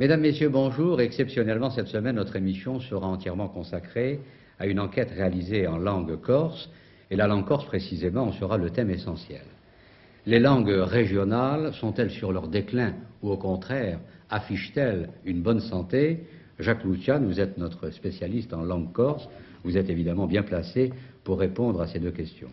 Mesdames, Messieurs, bonjour. Exceptionnellement, cette semaine, notre émission sera entièrement consacrée à une enquête réalisée en langue corse, et la langue corse, précisément, en sera le thème essentiel. Les langues régionales sont-elles sur leur déclin ou, au contraire, affichent-elles une bonne santé? Jacques Lucian, vous êtes notre spécialiste en langue corse. Vous êtes évidemment bien placé pour répondre à ces deux questions.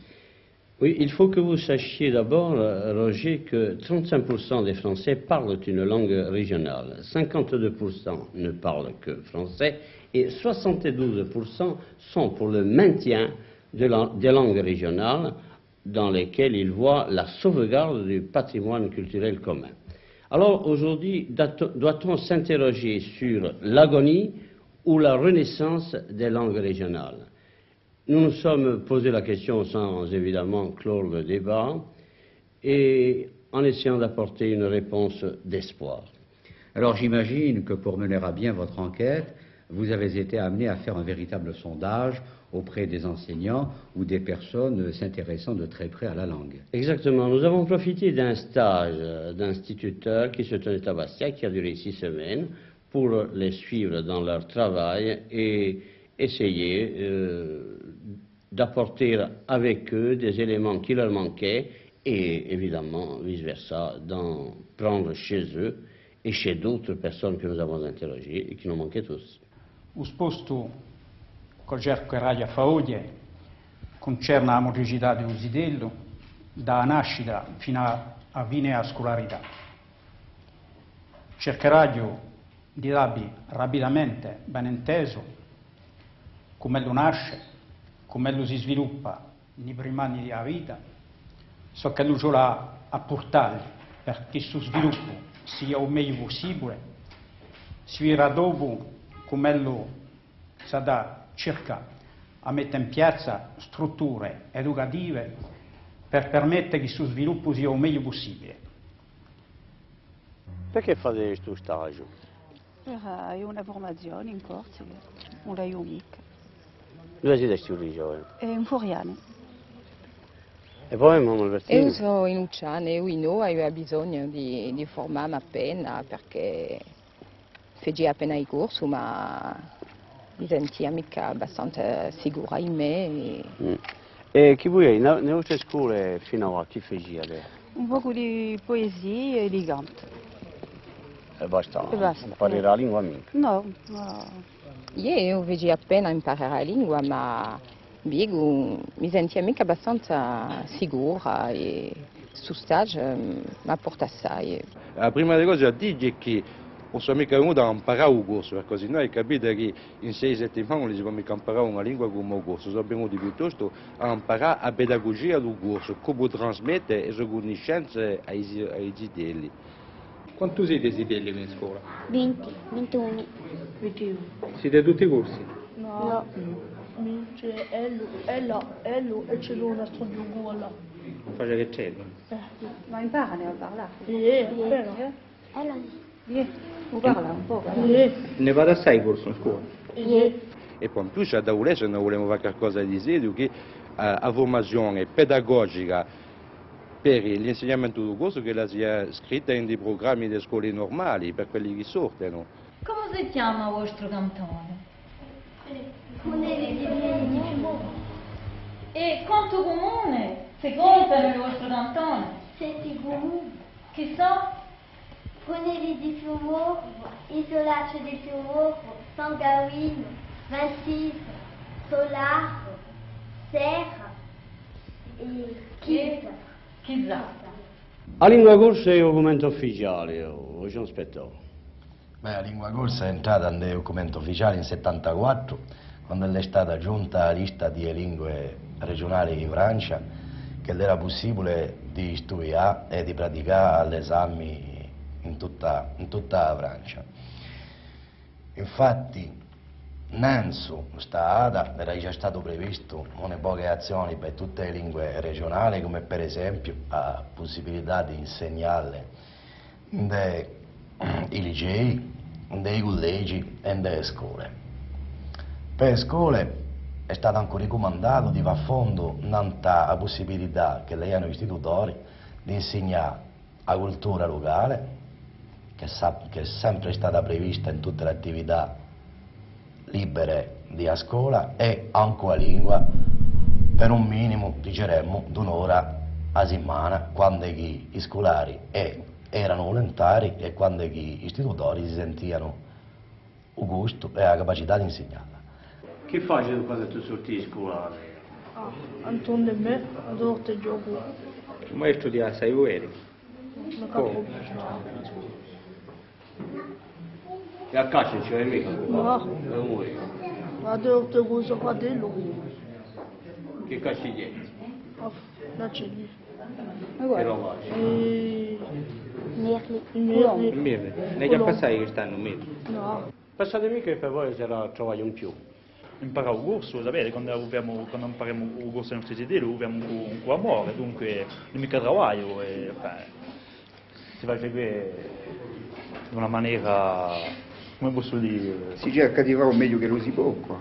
Oui, il faut que vous sachiez d'abord, Roger, que 35% des Français parlent une langue régionale, 52% ne parlent que français et 72% sont pour le maintien des langues régionales dans lesquelles ils voient la sauvegarde du patrimoine culturel commun. Alors aujourd'hui, doit-on s'interroger sur l'agonie ou la renaissance des langues régionales? Nous nous sommes posé la question sans évidemment clore le débat et en essayant d'apporter une réponse d'espoir. Alors j'imagine que pour mener à bien votre enquête, vous avez été amené à faire un véritable sondage auprès des enseignants ou des personnes s'intéressant de très près à la langue. Exactement. Nous avons profité d'un stage d'instituteurs qui se tenait à Bastia, qui a duré 6 semaines, pour les suivre dans leur travail et essayer d'apporter avec eux des éléments qui leur manquaient et évidemment, vice-versa, d'en prendre chez eux et chez d'autres personnes que nous avons interrogées et qui nous manquaient tous. Ho sposto col cerco Raia Faoglie concerne la motricità di Usidello da nascita fino a fine a scolarità. Cercherò di darvi rapidamente ben inteso come lo nasce, come lo si sviluppa nei primi anni della vita, so che lo c'ho a portargli per che il suo sviluppo sia il meglio possibile, si verrà dopo come lo si da cercare a mettere in piazza strutture educative per permettere che il suo sviluppo sia il meglio possibile. Perché fate questo stage? È una formazione in corso, un raio mica. Dove siete in origine? È in Foriano. E poi Mamma Albertini? Io sono in Ucciane e io avevo bisogno di formarmi appena perché feci appena il corso, ma mi sentivo mica abbastanza sicura in me. E chi voi, nelle vostre scuole finora, chi faceva? Un po' di poesia e di canto. E basta, E basta. imparare la lingua mica. No, no. Io feci appena imparare la lingua, ma mi sentivo mica abbastanza sicura e su stage mi ha portato assai. La prima delle cose a dire è che non sono mica venuto a imparare un corso, perché così noi capite che in 6 settimane non si può mica imparare una lingua come un corso, sono venuti piuttosto a imparare la pedagogia del corso, come trasmettere le sue conoscenze ai zitelli. Quanto siete zitelli in scuola? 20, 21. 21. Siete tutti corsi? No. C'è Ello e c'è una stagione là. Faccia che c'è? Ma imparano a parlare? Però. Lo parla un po'. Ne vado assai corso in scuola? E poi in più c'è da voler, se noi vogliamo fare qualcosa di serio, che la formazione pedagogica per l'insegnamento del corso che la sia scritta in dei programmi delle scuole normali, per quelli che sortono. Come si chiama il vostro cantone? E quanto comune si conta nel vostro cantone? 7 comuni. Chi so? Poneri di Fiumoro, Isolaccio di Fiumoro, San Gavino, Ventis, Solaro, Serra e Chisa. La lingua corsa è il documento ufficiale, oggi non aspetto. Beh, la lingua corsa è entrata nel documento ufficiale in 74, quando è stata aggiunta la lista di lingue regionali di Francia, che era possibile di studiare e di praticare all'esame in tutta la Francia. Infatti, innanzi questa data era già stato previsto con poche azioni per tutte le lingue regionali, come per esempio la possibilità di insegnarle nei licei, nei collegi e nelle scuole. Per le scuole è stato anche raccomandato di fare a fondo la possibilità che le hanno istitutori di insegnare la cultura locale, che è sempre stata prevista in tutte le attività libere di a scuola, e anche la lingua per un minimo, diceremmo, d'1 ora a settimana, quando i scolari erano volontari e quando gli istitutori si sentivano il gusto e la capacità di insegnarla. Che fai quando tu sorti di scuola? Anton e me, ad orte gioco. Ma hai studiato 6 ore? Ma capo. E a casa non c'è mica? No. Ad orte cosa fratello. Che cazzo c'è? La c'è lì. Che roba? Merli. Mirli. Ne hai già passati quest'anno, Mirli? No. Passatemi che per voi sarà trovato in più. Imparare il corso, sapete, quando impariamo il corso nei nostri sedili, abbiamo un amore, dunque non mica lavoro, e si fa seguire in una maniera, come posso dire... Si cerca di fare meglio che lo si può qua.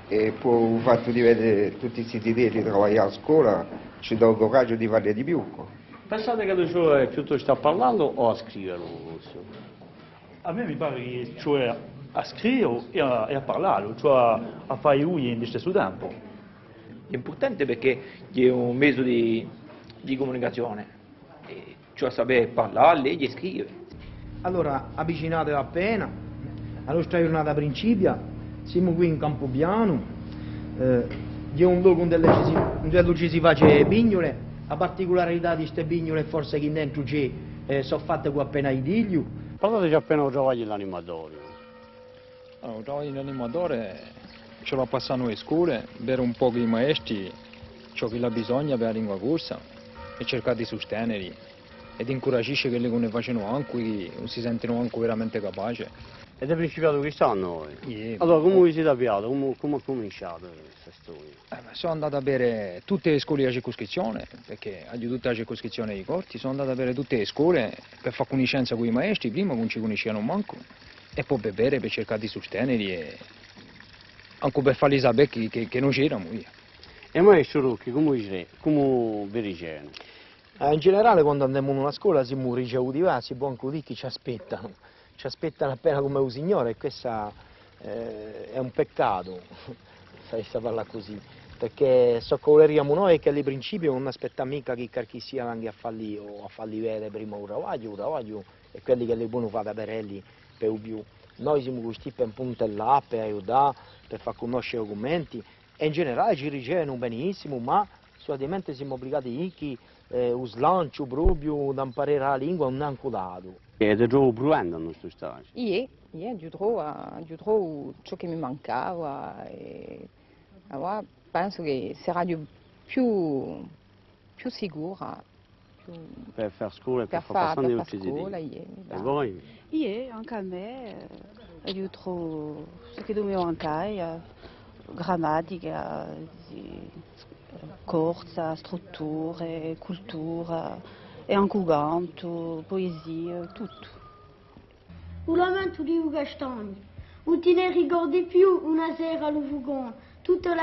E poi il fatto di vedere tutti questi titoli lavorare a scuola ci dà il coraggio di fare di più qua. Pensate che adesso è piuttosto a parlando o a scrivere? A me mi pare che cioè a scrivere e a parlare, cioè a fare ui in stesso tempo. È importante perché è un mezzo di comunicazione, cioè sapere parlare, leggere e scrivere. Allora, avvicinatevi appena, la nostra giornata principia, siamo qui in Campopiano, è un luogo dove ci si fa bignole, la particolarità di queste bignole forse che dentro sono fatte con appena i digli. Parlateci appena un travaglio dell'animatore. Allora, un travaglio dell'animatore ce lo passano le scuole, vedere un po' i maestri, ciò che ha bisogno per la lingua corsa e cercare di sostenerli ed incoraggisce che le ne facciano anche, che si sentono anche veramente capaci. Ed è principiato quest'anno? Allora, come vi siete avviati? Come è cominciata questa storia? Sono andato a bere tutte le scuole di circoscrizione, perché ho tutta la circoscrizione di Corti, sono andato a bere tutte le scuole per fare conoscenza con i maestri, prima non ci conoscevano manco, e poi per bere, per cercare di sostenerli e anche per farli sapere che non c'erano. E maestro Rocchi, come vi ricevono? In generale quando andiamo in una scuola siamo ricevuti, si può anche dire che ci aspettano appena come un signore, e questo è un peccato, se si parla così, perché soccorreriamo noi che alle principio non aspettiamo mica che chi sia anche a farli vedere prima un travaglio, e quelli che le buono fare per elli per più. Noi siamo questi per puntellare, per aiutare, per far conoscere i documenti, e in generale ci ricevono benissimo, ma solitamente siamo obbligati a lo slancio proprio da imparare la lingua non è ancora dato. E ti trovo provando in questo stage? Io trovo ciò che mi mancava, e allora penso che sarà più sicura. Per fare scuola e per far passare le scuola. E voi? Io, anche a me, io trovo ciò che mi manca, grammatica, corsa, strutture, cultura, e anche canto, poesia, tutto. Un lamento di un castagno, un te ne ricordi più una sera al fugon, tutta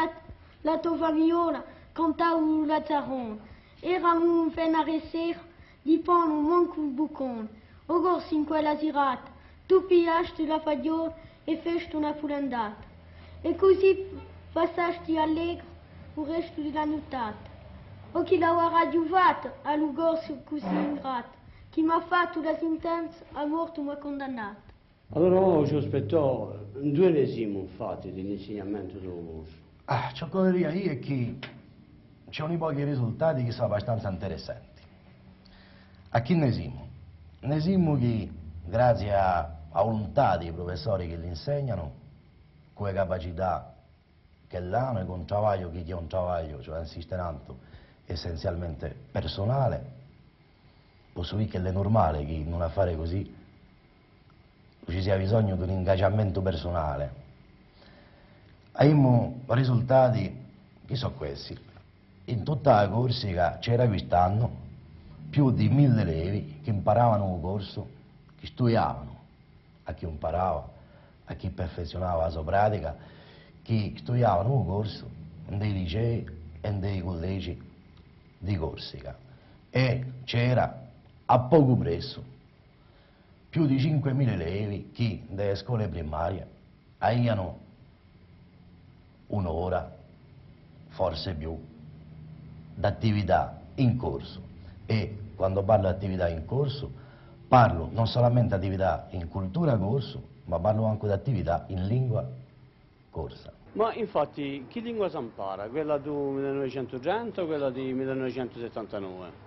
la tua famiglia cantava un lazzaron, eravamo un fenare sera, di pane un manco un bucon, o gorsi in quella serata, tu pigliasti la fagiolo e festi una fulendata, e così passasti allegro il resto della nottata. O chi l'aveva raggiunto all'ugorso così ingrato, chi mi ha fatto la sentenza a morte mi ha condannato. Allora oggi aspetto un 2esimo infatti dell'insegnamento del corso. Ciò che vorrei dire è che c'è un pochi risultati che sono abbastanza interessanti. A chi ne siamo? Ne siamo che grazie a volontà dei professori che li insegnano, con le capacità che l'hanno e con un travaglio che è un travaglio, cioè insistente, essenzialmente personale, posso dire che è normale che in un affare così ci sia bisogno di un ingaggiamento personale. Abbiamo risultati che sono questi. In tutta la Corsica c'era quest'anno più di 1000 allievi che imparavano un corso, che studiavano, a chi imparava, a chi perfezionava la sua pratica, che studiavano un corso nei licei e nei collegi di Corsica, e c'era a poco prezzo più di 5.000 elevi che dalle scuole primarie hanno un'ora, forse più, d'attività in corso. E quando parlo di attività in corso, parlo non solamente di attività in cultura corso, ma parlo anche di attività in lingua corsa. Ma infatti, che lingua si impara? Quella del 1930 o quella di 1979?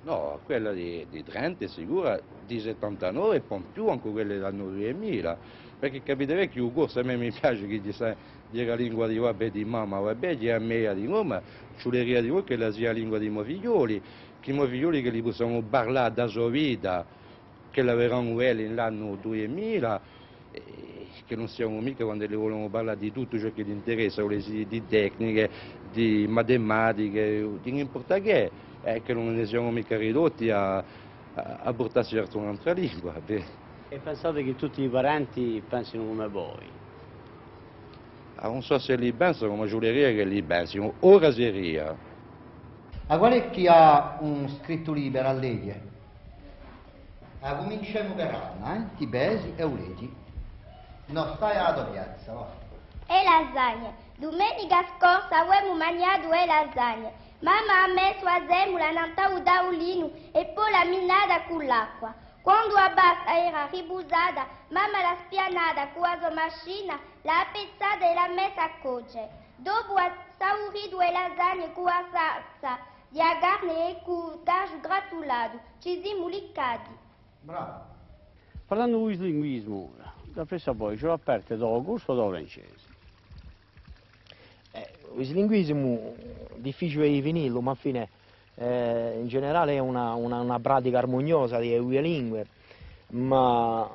No, quella di Trento è sicura, di 79 e poi più anche quelle dell'anno 2000, perché capiterei che un corso a me mi piace che gli sa dire la lingua di vabbè di mamma, vabbè di a me di nome, ciuleria di voi che la sia la lingua di miei figlioli, che i miei figlioli che li possono parlare da sua vita, che la verranno nell'anno 2000, che non siamo mica quando le vogliono parlare di tutto ciò che gli interessa, di tecniche, di matematiche, di non importa che non ne siamo mica ridotti a portarsi verso un'altra lingua. E pensate che tutti i parenti pensino come voi? Non so se li pensano, ma giureria che li pensino, ora seria. A qual è chi ha un scritto libero a legge? Cominciamo per Anna, ti besi e ulegi. Non stai alla piazza, va. E lasagne. Domenica scorsa avevamo mangiato le lasagne. Mamma ha messo a semola nel tavolino e poi la minata con l'acqua. Quando la pasta era ribusata, mamma l'ha spianata con la sua macchina, l'ha pezzata e l'ha messa a cuocere. Dopo ha saurito le lasagne con la salsa di carne e con il taglio gratulato. Ci siamo liccati. Bravo. Parlando di linguismo, da presso a voi, ce l'ho aperto da corso o da francese? Il linguismo è difficile di finirlo, ma alla fine in generale è una pratica armoniosa di due lingue, ma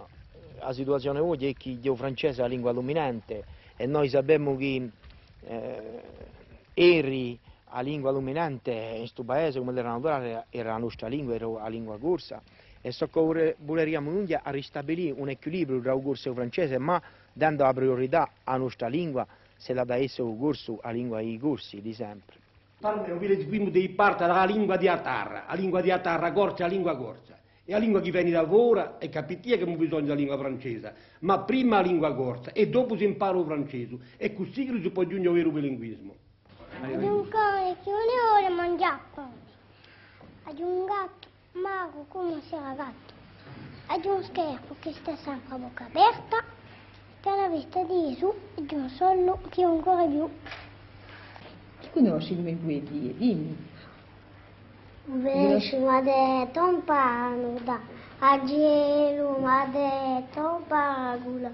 la situazione oggi è che il francese è la lingua dominante e noi sappiamo che eri la lingua dominante in questo paese come era naturale era la nostra lingua, era la lingua corsa. E so che vogliamo a ristabilire un equilibrio tra il corso e il francese, ma dando la priorità alla nostra lingua, se la da essere il corso a lingua dei corsi di sempre. Parlo prima di parte dalla lingua di Atarra, la lingua di Atarra corsa è la lingua corsa. E la lingua che viene da ora è capita che non bisogna della lingua francese, ma prima la lingua corsa e dopo si impara il francese. E così che si può aggiungere il bilinguismo. Ad un cane che non vuole mangiare, ad un gatto mago come se era gatto, ad un scherzo che sta sempre a bocca aperta, che ha la vista di Gesù e di un solo che non corre più. Ti conosci come vuoi dire? Dimmi. Vesci mi ha detto un panuda, a gelo mi ha detto un pagula,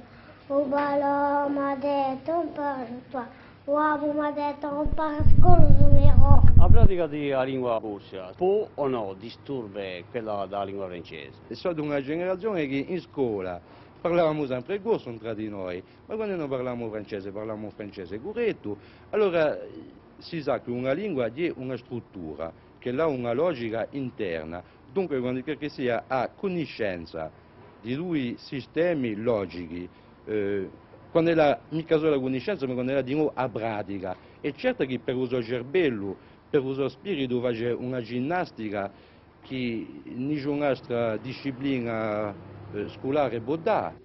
un balò mi ha detto un panuda, uomo mi ha detto un pascolo numero. La pratica della lingua corsa può o no disturbare quella della lingua francese? Sono di una generazione che in scuola parlavamo sempre il corso tra di noi, ma quando non parlavamo francese corretto, allora si sa che una lingua ha una struttura, che ha una logica interna, dunque quando che sia a conoscenza di due sistemi logici, quando era mica solo la conoscenza, ma quando era di nuovo a pratica, è certo che per uso cervello, per uso spirito, fa una ginnastica che nessuna disciplina scolare può dare.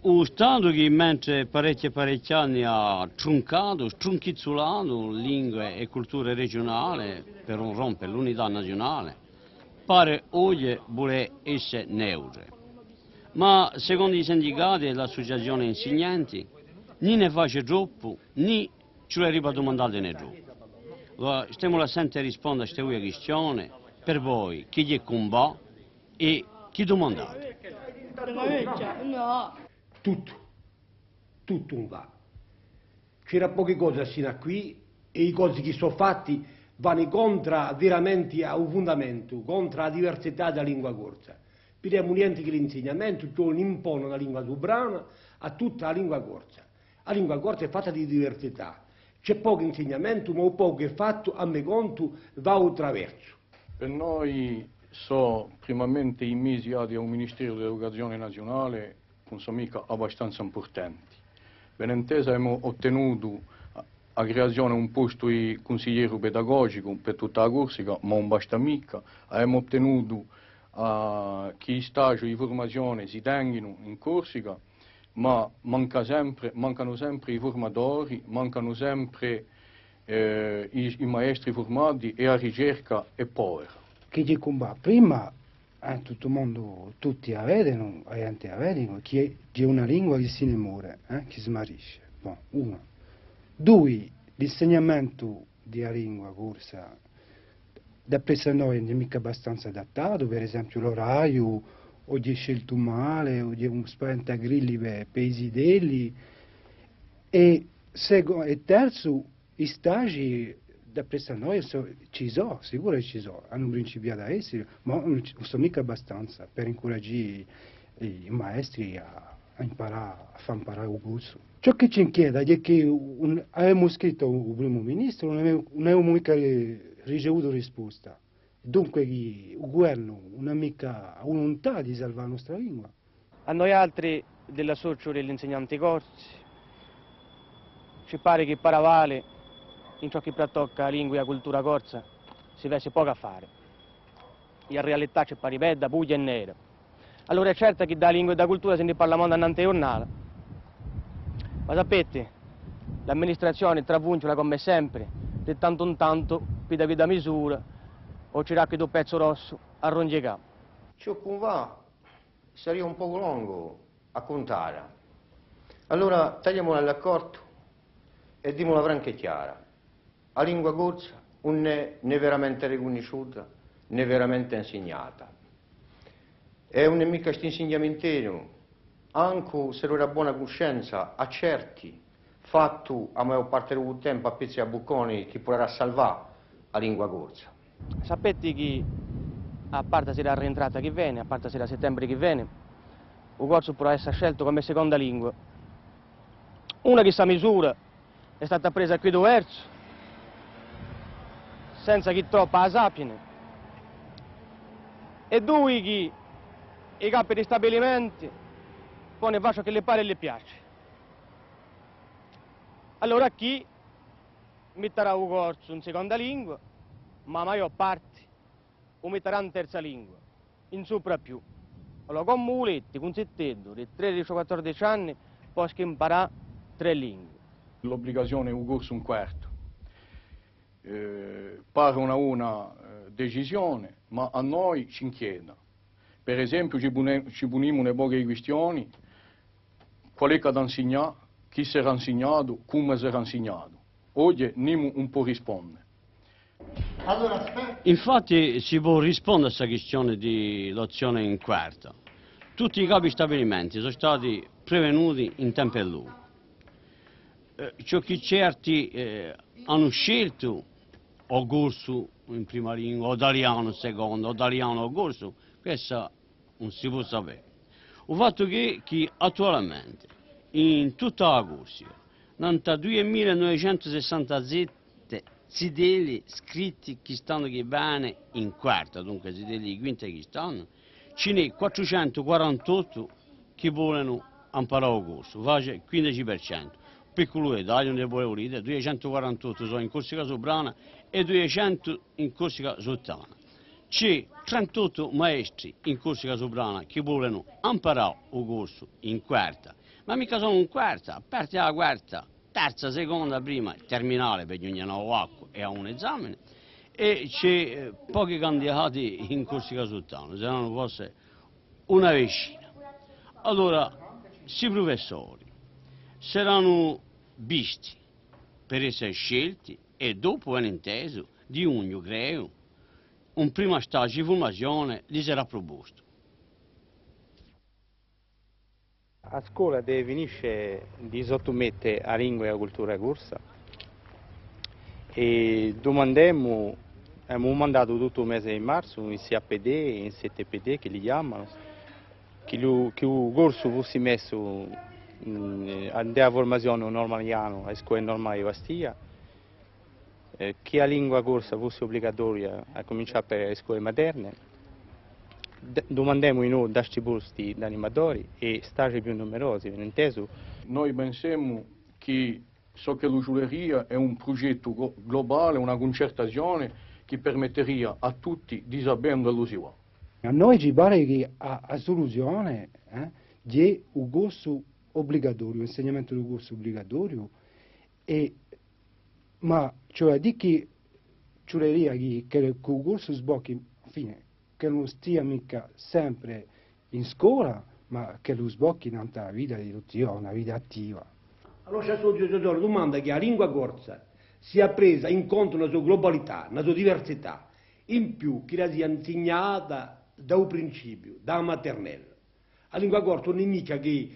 Un Stato che mentre parecchi anni ha stronchizzolato lingue e culture regionali per non rompere l'unità nazionale, pare oggi vuole essere neutro. Ma secondo i sindacati e l'associazione insegnanti, né ne face troppo, né ce l'è domandate né troppo. Stiamo a sentire rispondere a queste questioni per voi, chi gli combatte e chi domandate. No. Tutto un va. C'era poche cose fino a qui e i cose che sono fatti vanno contro veramente al fondamento, contro la diversità della lingua corsa. Vediamo niente che l'insegnamento, cioè non impone la lingua sovrana a tutta la lingua corsa. La lingua corsa è fatta di diversità. C'è poco insegnamento, ma poco è fatto, a me conto, va attraverso. Per noi sono primamente i mesi di un Ministero dell'Educazione Nazionale sono mica abbastanza importanti. Per intesa abbiamo ottenuto la creazione di un posto di consigliere pedagogico per tutta la Corsica, ma non basta mica. Abbiamo ottenuto che i stagi di formazione si tengono in Corsica, ma mancano sempre i formatori, mancano sempre i maestri formati e la ricerca è povera. Che di combattere prima tutto il mondo, tutti la vedono, che è una lingua che si ne muore, che smarisce. Bon, uno. Due, l'insegnamento della lingua corsa da presso a noi non è mica abbastanza adattato, per esempio l'orario, o di scelto male, o di un spavento a grilli per i sidelli. E terzo, i stagi da presso a noi ci sono, sicuro che ci sono, hanno principiato a essere, ma non sono mica abbastanza per incoraggiare i maestri a far imparare il corso. Ciò che ci chiede è che abbiamo scritto al primo ministro, non abbiamo mica ricevuto risposta. Dunque il governo non ha mica volontà di salvare la nostra lingua. A noi altri della socio degli insegnanti corsi ci pare che paravale in ciò che tocca la lingua e la cultura corsa si vede poco a fare. In realtà c'è paripedda, puglia e nera. Allora è certo che da lingua e da cultura se ne parla molto annante giornale. Ma sapete, l'amministrazione travunciola come sempre, di tanto in tanto, pida da misura, o ci racchia un pezzo rosso a rongiecà. Ciò che va sarebbe un po' lungo a contare. Allora tagliamola all'accordo e dimola franca e chiara. La lingua corsa non è né veramente riconosciuta né veramente insegnata. E non è mica questo insegnamento, anche se non era buona coscienza, a certi, fatto a maggior parte del tempo a pezzi a bucconi che potrà salvare la lingua corsa. Sapete che, a parte se la rientrata che viene, a parte se la settembre che viene, il corso potrà essere scelto come seconda lingua. Una che questa misura è stata presa qui verso, senza che troppa la sappiano, e due che i capi di stabilimenti pone faccia che le pare e le piace. Allora chi metterà il corso in seconda lingua, ma la maggior parte lo metterà in terza lingua, in sopra più. Allora con muletti, con settetto, di 13-14 anni, possono imparare 3 lingue. L'obbligazione è un corso un quarto. Pare una decisione, ma a noi ci chiede. Per esempio ci poniamo una poche questioni, qual è che da insegnare, chi sarà insegnato, come sarà insegnato. Oggi non un po' risponde. Infatti si può rispondere a questa questione di l'azione in quarta. Tutti i capi stabilimenti sono stati prevenuti in tempo e luogo. Ciò che certi hanno scelto o corso in prima lingua, o italiano in seconda, o italiano o corso, questo non si può sapere. Il fatto che attualmente in tutta la Corsica, 92.967 sidelli scritti che stanno che vanno in quarta, dunque sidelli di quinta che stanno, ce n'è 448 che vogliono imparare il corso, face 15%. Piccolo dettaglio, non devo dire, 248 sono in Corsica Sobrana e 200 in Corsica Sottana. C'è 38 maestri in Corsica Sobrana che vogliono imparare il corso in quarta, ma mica sono in quarta, a parte la quarta, terza, seconda, prima, terminale per ogni nuovo acqua e a un esame, e c'è pochi candidati in Corsica Sottana, se non fosse una decina. Allora, questi professori saranno visti per essere scelti e dopo hanno inteso di ogni creo un primo stage di formazione gli sarà proposto. A scuola deve venire di sottomettere a lingua e a cultura corsa e domandiamo, abbiamo mandato tutto il mese di marzo in CAPD e in 7PD che li chiamano, che il corso fosse messo nella formazione normaliana a scuola normale di Bastia, che la lingua corsa fosse obbligatoria a cominciare per le scuole materne. Domandiamo inoltre da questi posti di animatori e stage più numerosi, ben inteso. Noi pensiamo che so che l'usuleria è un progetto globale, una concertazione che permetteria a tutti di sapere dove si va. A noi ci pare che a soluzione è un corso obbligatorio, un insegnamento di un corso obbligatorio, ma cioè di che ci che il corso sbocchi, fine, che non stia mica sempre in scuola, ma che lo sbocchi in tanta vita di tutti, una vita attiva. Allora c'è la domanda che la lingua corsa sia presa in conto nella sua globalità, nella sua diversità, in più che la sia insegnata da un principio, da maternella. La lingua corsa non è mica che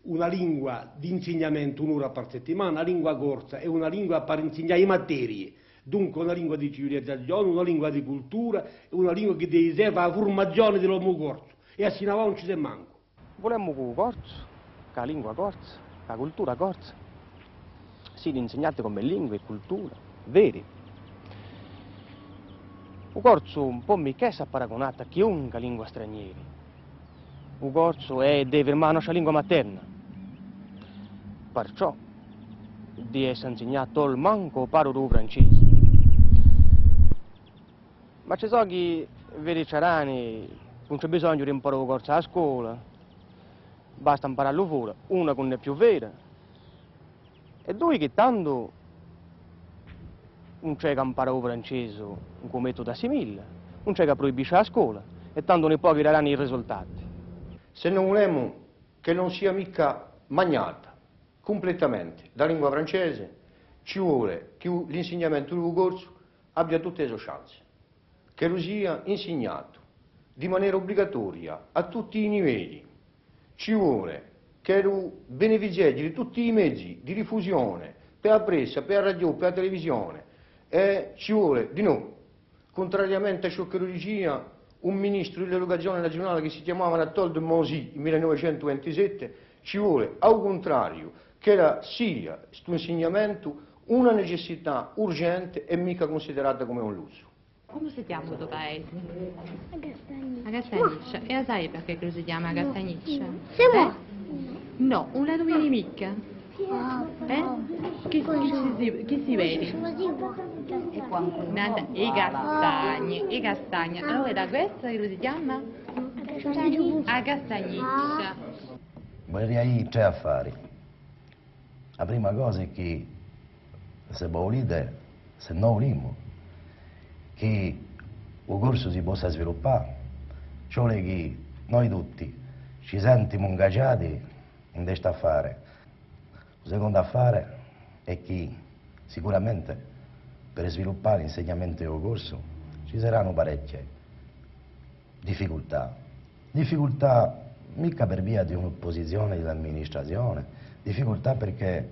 una lingua di insegnamento un'ora per settimana, la lingua corsa è una lingua per insegnare materie, dunque una lingua di civilizzazione, una lingua di cultura, una lingua che deve serve alla formazione dell'uomo corso, e a Sinavà non ci sei manco. Volevamo che il corso, che la lingua corsa, che la cultura corsa, siano insegnate come lingue e cultura veri. Il corso un po' mica è paragonato a chiunque lingua straniera. Il corso è deve la nostra lingua materna. Perciò deve essere insegnato il manco parlo francese. Ma ci sono che veri ciarani non c'è bisogno di imparare il corso a scuola, basta impararlo fuori, una che non è più vera, e due che tanto non c'è che imparare il francese come metodo assimila, non c'è che proibisce a scuola, e tanto ne può daranno i risultati. Se non vogliamo che non sia mica magnata completamente la lingua francese, ci vuole che l'insegnamento del corso abbia tutte le chance, che lo sia insegnato di maniera obbligatoria a tutti i livelli. Ci vuole che lo benefici di tutti i mezzi di diffusione, per la pressa, per la radio, per la televisione, e ci vuole di noi, contrariamente a ciò che lo diceva un ministro dell'educazione nazionale che si chiamava Anatole de Monzy nel 1927, ci vuole al contrario che sia questo insegnamento una necessità urgente e mica considerata come un lusso. Come si chiama questo paese? A Castagniccia. E sai perché lo si chiama Castagniccia? Siamo? No, un lato di mica. Chi si vede? Nada, i castagni. Allora è da questo che lo si chiama? A Castagniccia. Vorrei tre affari. La prima cosa è che se volete, se non vogliamo, che il corso si possa sviluppare, cioè che noi tutti ci sentiamo ingaggiati in questo affare. Il secondo affare è che sicuramente per sviluppare l'insegnamento del corso ci saranno parecchie difficoltà. Difficoltà mica per via di un'opposizione dell'amministrazione, difficoltà perché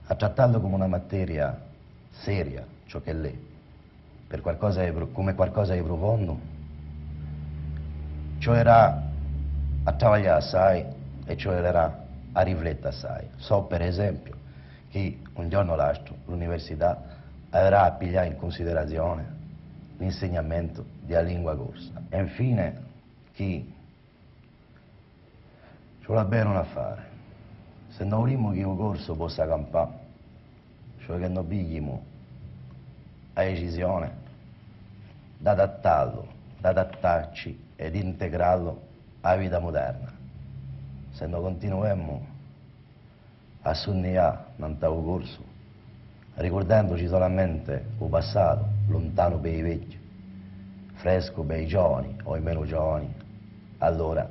a trattarlo come una materia seria, ciò che l'è, per come qualcosa di profondo, cioè era a lavorare assai e cioè era a riflettere assai. So per esempio che un giorno l'altro l'università avrà a pigliare in considerazione l'insegnamento della lingua corsa. E infine che ci vuole bene un affare. Se non vogliamo che il corso possa campare, cioè che non pigliamo la decisione di adattarlo, di adattarci ed integrarlo alla vita moderna. Se non continuiamo a sognare in questo corso, ricordandoci solamente il passato, lontano per i vecchi, fresco per i giovani o i meno giovani, allora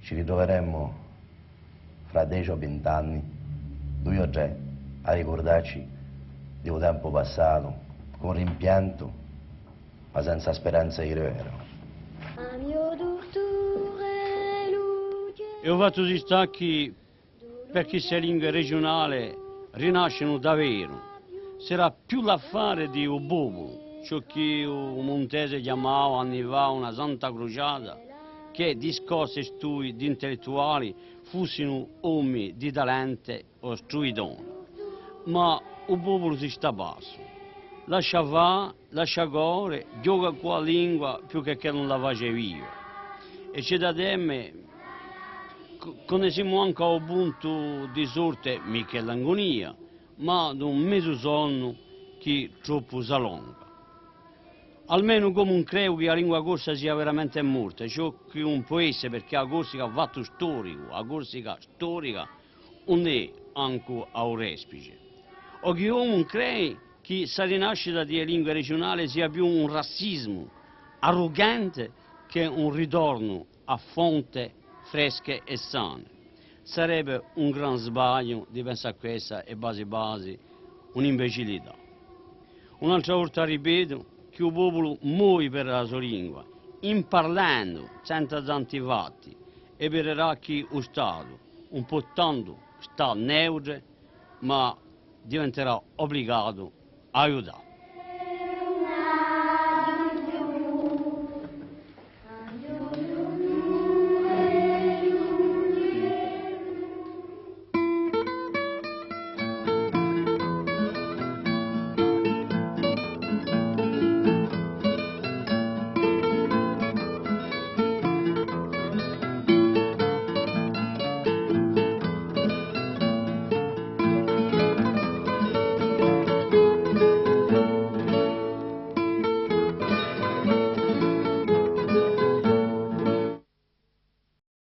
ci ritroveremmo fra 10 o 20 anni, 2 o 3, a ricordarci di un tempo passato con rimpianto, ma senza speranza di rivero. E ho fatto si stacchi perché queste lingue regionali rinascono davvero. Sarà più l'affare di un popolo, ciò che un montese chiamava anni fa una santa crociata, che discorsi studi di intellettuali fossero uomini di talento o struidoni. Ma il popolo si sta basso. Lascia fare, lascia correre, gioca con la lingua più che non la face viva. E c'è da dire, che siamo anche a un punto di sorte, mica l'agonia, ma di un mezzo sonno che troppo s'allunga. almeno come un credo che la lingua corsa sia veramente morta, ciò che un paese, perché la Corsica ha fatto storico, la Corsica storica non è anche a un respice. O che un crede che la rinascita delle lingue regionali sia più un razzismo arrogante che un ritorno a fonti fresche e sane. Sarebbe un gran sbaglio di pensare a questa e basi un'imbecillità. Un'altra volta ripeto che il popolo muore per la sua lingua, imparlando senza tanti fatti, e perderà che lo Stato, un po' tanto sta neutro, ma diventerà obbligato a aiutare.